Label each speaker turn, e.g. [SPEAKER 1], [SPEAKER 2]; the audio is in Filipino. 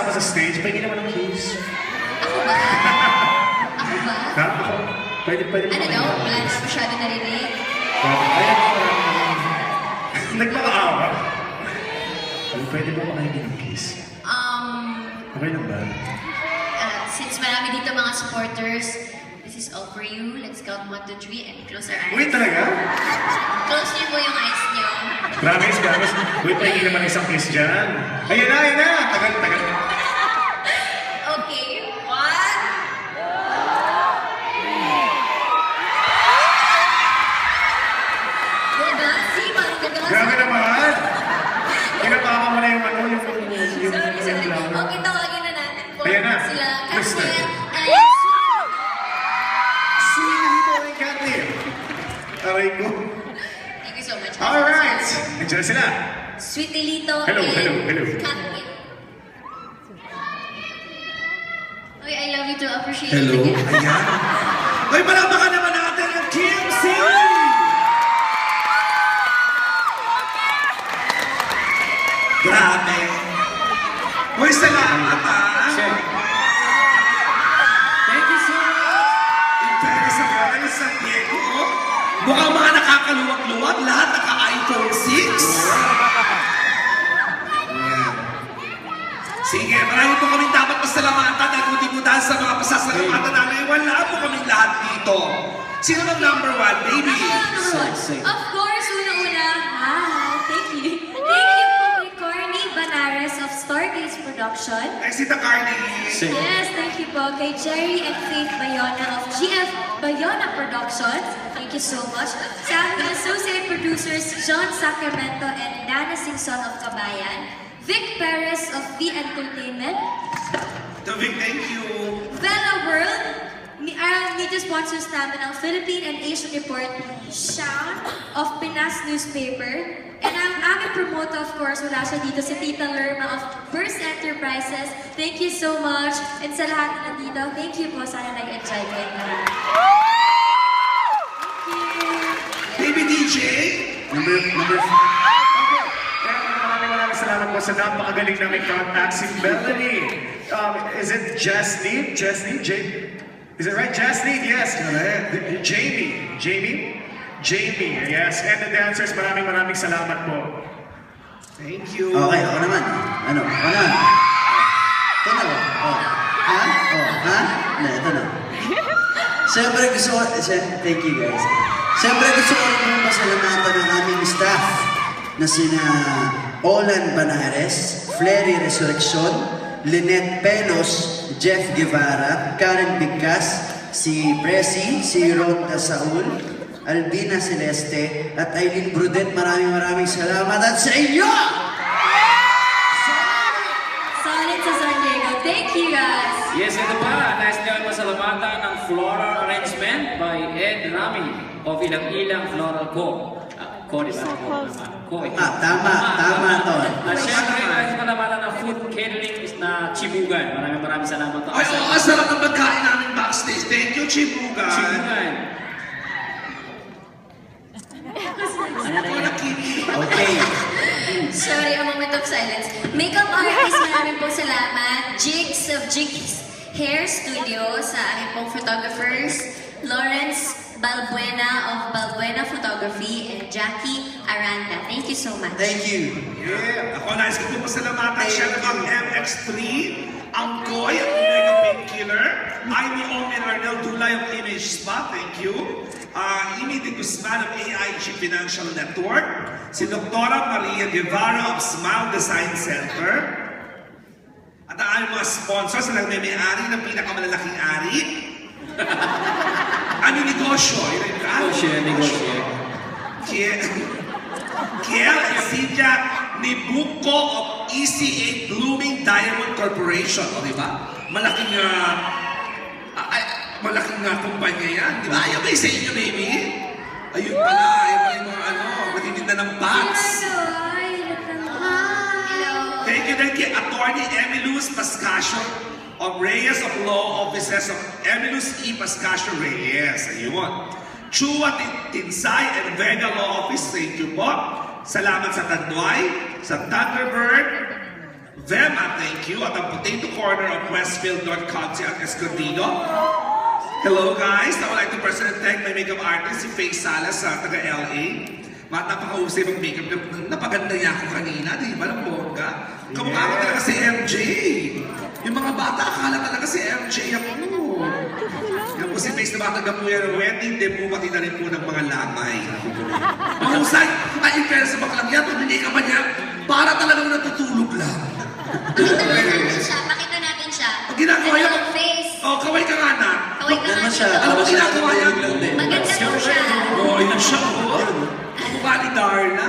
[SPEAKER 1] kasama sa stage, pwede naman ng kiss.
[SPEAKER 2] Ako ba? Ako ba?
[SPEAKER 1] Ha? Ako? Pwede
[SPEAKER 2] Ano daw? Wala na masyado narinig.
[SPEAKER 1] Ayan, nagpaka-awa. Pwede ba makainin ng kiss? Okay lang ba?
[SPEAKER 2] Since marami dito mga supporters, this is all for you. Let's count 1, 2, 3 and close our eyes.
[SPEAKER 1] Wait, talaga?
[SPEAKER 2] Close niyo po yung eyes niyo.
[SPEAKER 1] Promise, promise. Wait, pwede naman isang kiss dyan. Ayan na, ayan na! Tagal, tagal.
[SPEAKER 2] Okay, 1. Gagasi, parang gagasi.
[SPEAKER 1] Grabe naman! Kinapaka mo na yung ano, yung
[SPEAKER 2] Sorry.
[SPEAKER 1] flower.
[SPEAKER 2] Okay, tawagin na natin po
[SPEAKER 1] Ayan na.
[SPEAKER 2] sila.
[SPEAKER 1] Basta.
[SPEAKER 2] Kasi,
[SPEAKER 1] Sweet dito ay Kathy. Aray ko.
[SPEAKER 2] thank you so much.
[SPEAKER 1] Alright! Nandiyan na sila.
[SPEAKER 2] Sweet Elito
[SPEAKER 1] Hello,
[SPEAKER 2] and
[SPEAKER 1] hello, hello.
[SPEAKER 2] Katniss. Uy, I love you to appreciate
[SPEAKER 3] Hello?
[SPEAKER 2] it again.
[SPEAKER 1] Ayan. Uy, palakpakan naman natin ang KMC!
[SPEAKER 3] Grabe. Uy, salamat
[SPEAKER 4] Thank you so much.
[SPEAKER 3] In fairness sa Carl San Diego, mukhang mga nakakaluwag-luwag, lahat naka-iPhone 6. Ayan. Sige, marami po kami dapat pasalamatan at hindi po dahil sa mga pasasalamatan namin, wala po kaming lahat dito. Sino bang number 1, baby?
[SPEAKER 2] Of course, una-una. Hi, thank you. Thank you po kay Corny Banares of Stargaze Production.
[SPEAKER 3] Ay, si Tacardi.
[SPEAKER 2] Yes, thank you po kay Jerry and Faith Bayona of GF Bayona Productions. Thank you so much. Sa aming associate producers, John Sacramento and Dana Singson of Kabayan. Vic Perez of V Entertainment.
[SPEAKER 3] Tavik, thank you.
[SPEAKER 2] Vela World, media sponsors namin ang Philippine and Asian Report, Sean of Pinas Newspaper, and ang aming promoter, of course, wala siya dito, si Tita Lerma of Burst Enterprises. Thank you so much. And sa lahat na nandito, thank you po. Sana nag-enjoy kayo naman. Thank you.
[SPEAKER 3] Baby DJ.
[SPEAKER 1] Number 5. Maraming salamat po sa napakagaling namin contact si Melanie. Is it Jasnine? Jasnine? Is it right? Jasnine? Yes. Jamie. Yes. And the dancers, maraming salamat po.
[SPEAKER 3] Thank you.
[SPEAKER 5] Okay, ako naman. Ano? Ako naman. Ito na ba? Oh. Ha? Oh, ha? Na, ito na. Siyempre gusto ko, thank you guys. Siyempre gusto ko rin pasalamatan ng aming staff na sina Olan Banares, Flery Resurrection, Lynette Pelos, Jeff Guevara, Karen Bigkas, si Presi, si Rhonda Saul, Albina Celeste, at Aileen Brudet. Maraming salamat at sa inyo!
[SPEAKER 2] Solid sa San Diego. Thank you, guys.
[SPEAKER 4] Yes, ito pa. Nais niyo masalamatan ng floral arrangement by Ed Rami of Ilang-Ilang Floral Co. Co, di ba?
[SPEAKER 5] Tama to.
[SPEAKER 4] At syempre, nais masalamatan ng food catering is na Chibugan. Maraming salamat.
[SPEAKER 3] Ay, oo, sarap ng pagkain namin backstage. Thank you, Chibugan.
[SPEAKER 4] Chibugan.
[SPEAKER 3] Ako nakiki.
[SPEAKER 5] Okay.
[SPEAKER 2] Sorry, a moment of silence. Makeup artist, maraming pong salamat. Jigs of Jigs Hair Studio sa aming pong photographers. Lawrence Balbuena of Balbuena Photography and Jackie Aranda. Thank you so much.
[SPEAKER 5] Thank you.
[SPEAKER 3] Yeah. Ako nais ko po pasalamatan siya ng MX3, ang Koy, ang Omega Painkiller, Amy Omen Arnel Dulay of Image Spa, thank you. Amy de Guzman of AIG Financial Network, si Dr. Maria Guevara of Smile Design Center, at ang aming mga sponsors na nagme-may-ari ng pinakamalalaking ari. Ano negosyo?
[SPEAKER 4] Negosyo.
[SPEAKER 3] Kiel and Cynthia Nibuco of ECA Blooming Diamond Corporation. O, di ba? Malaking kumpanya yan. Di ba? Ayaw ba sa inyo, baby? Ayun pala. Ayaw pala yung mga natitinda ng bags.
[SPEAKER 2] Hello.
[SPEAKER 3] Thank you din kay Attorney Emilus Pascasio of Reyes of Law Offices of Emilus E. Pascasio Reyes. Ayun. Chua Tinsay and Vega Law Office. Thank you po. Salamat sa Tanduay, sa Thunderbird, Vema, thank you. At ang Potato corner of Westfield, North County at Escondido. Hello guys! I would like to personally thank my makeup artist, si Faye Salas sa taga-LA. Napakausay mag-makeup. Napaganda niya ako kanina, di ba? Bongga. Kamukha ko talaga si MJ. Yung mga bata, akala talaga si MJ ako. Yan po si Face na batang po yan. Wedding debut, pati na rin po ng mga lamay. Mahusay! Ay, in fairness sa baklang yan, pumili ka ba niya? Para talagang natutulog lang.
[SPEAKER 6] Pakita natin siya.
[SPEAKER 3] Pag ginagawa yan,
[SPEAKER 6] Ang face.
[SPEAKER 3] oh, kaway ka nga na.
[SPEAKER 6] Kaway ka
[SPEAKER 5] Ganun
[SPEAKER 6] nga
[SPEAKER 5] siya.
[SPEAKER 6] dito.
[SPEAKER 3] Ano ba ginagawa yan?
[SPEAKER 6] Maganda po siya.
[SPEAKER 3] Oh, yun siya. Oh. Mukha ni Darna.